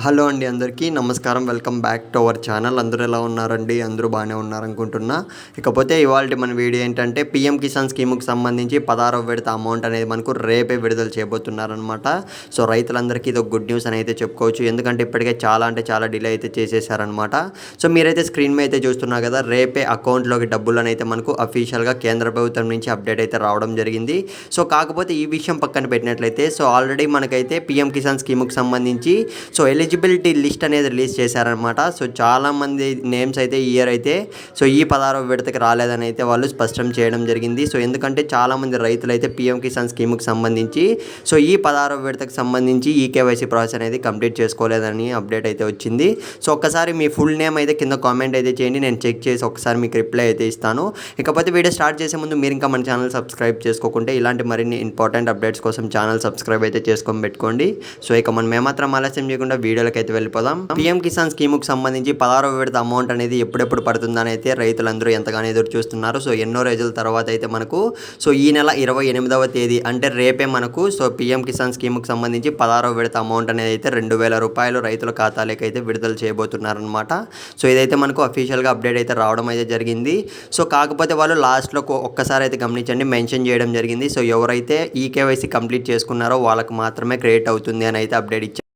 Hello అండి, అందరికీ నమస్కారం. Welcome back to our channel. అందరూ ఎలా ఉన్నారండి? అందరూ బాగానే ఉన్నారనుకుంటున్నా. ఇకపోతే ఇవాల్టి మన వీడియో ఏంటంటే పీఎం కిసాన్ స్కీముకి సంబంధించి 16వ విడత అమౌంట్ అనేది మనకు రేపే విడుదల చేయబోతున్నారనమాట. సో రైతులందరికీ ఇది ఒక గుడ్ న్యూస్ అని అయితే చెప్పుకోవచ్చు. ఎందుకంటే ఇప్పటికే చాలా డిలే అయితే చేసేసారనమాట. సో మీరైతే స్క్రీన్ మీద అయితే చూస్తున్నారు కదా, రేపే అకౌంట్లోకి డబ్బులను అయితే మనకు అఫీషియల్గా కేంద్ర ప్రభుత్వం నుంచి అప్డేట్ అయితే రావడం జరిగింది. సో కాకపోతే ఈ విషయం పక్కన పెట్టినట్లయితే, సో ఆల్రెడీ మనకైతే పీఎం కిసాన్ స్కీముకి సంబంధించి సో ఎలిజిబిలిటీ లిస్ట్ అనేది రిలీజ్ చేశారనమాట. సో చాలామంది నేమ్స్ అయితే ఈ ఇయర్ అయితే సో ఈ 16వ విడతకి రాలేదని అయితే వాళ్ళు స్పష్టం చేయడం జరిగింది. సో ఎందుకంటే చాలామంది రైతులు అయితే పీఎం కిసాన్ స్కీమ్కి సంబంధించి సో ఈ 16వ విడతకి సంబంధించి ఈకేవైసీ ప్రాసెస్ అనేది కంప్లీట్ చేసుకోలేదని అప్డేట్ అయితే వచ్చింది. సో ఒక్కసారి మీ ఫుల్ నేమ్ అయితే కింద కామెంట్ అయితే చేయండి, నేను చెక్ చేసి ఒకసారి మీకు రిప్లై అయితే ఇస్తాను. ఇకపోతే వీడియో స్టార్ట్ చేసే ముందు మీరు ఇంకా మన ఛానల్ సబ్స్క్రైబ్ చేసుకోకుంటే ఇలాంటి మరిన్ని ఇంపార్టెంట్ అప్డేట్స్ కోసం ఛానల్ సబ్స్క్రైబ్ అయితే చేసుకొని పెట్టుకోండి. సో ఇక మనం ఏమాత్రం ఆలస్యం చేయకుండా వీడియోలకి అయితే వెళ్ళిపోదాం. పీఎం కిసాన్ స్కీముకి సంబంధించి 16వ విడత అమౌంట్ అనేది ఎప్పుడెప్పుడు పడుతుందని అయితే రైతులందరూ ఎంతగానో ఎదురు చూస్తున్నారు. సో ఎన్నో రోజుల తర్వాత అయితే మనకు సో ఈ నెల 28వ తేదీ అంటే రేపే మనకు సో పీఎం కిసాన్ స్కీముకి సంబంధించి 16వ విడత అమౌంట్ అనేది అయితే 2,000 రూపాయలు రైతుల ఖాతాలోకి అయితే విడుదల చేయబోతున్నారనమాట. సో ఇదైతే మనకు అఫీషియల్గా అప్డేట్ అయితే రావడం అయితే జరిగింది. సో కాకపోతే వాళ్ళు లాస్ట్లో ఒక్కసారి అయితే గమనించండి, మెన్షన్ చేయడం జరిగింది. సో ఎవరైతే ఈకేవైసీ కంప్లీట్ చేసుకున్నారో వాళ్ళకి మాత్రమే క్రెడిట్ అవుతుంది అని అయితే అప్డేట్ ఇచ్చారు.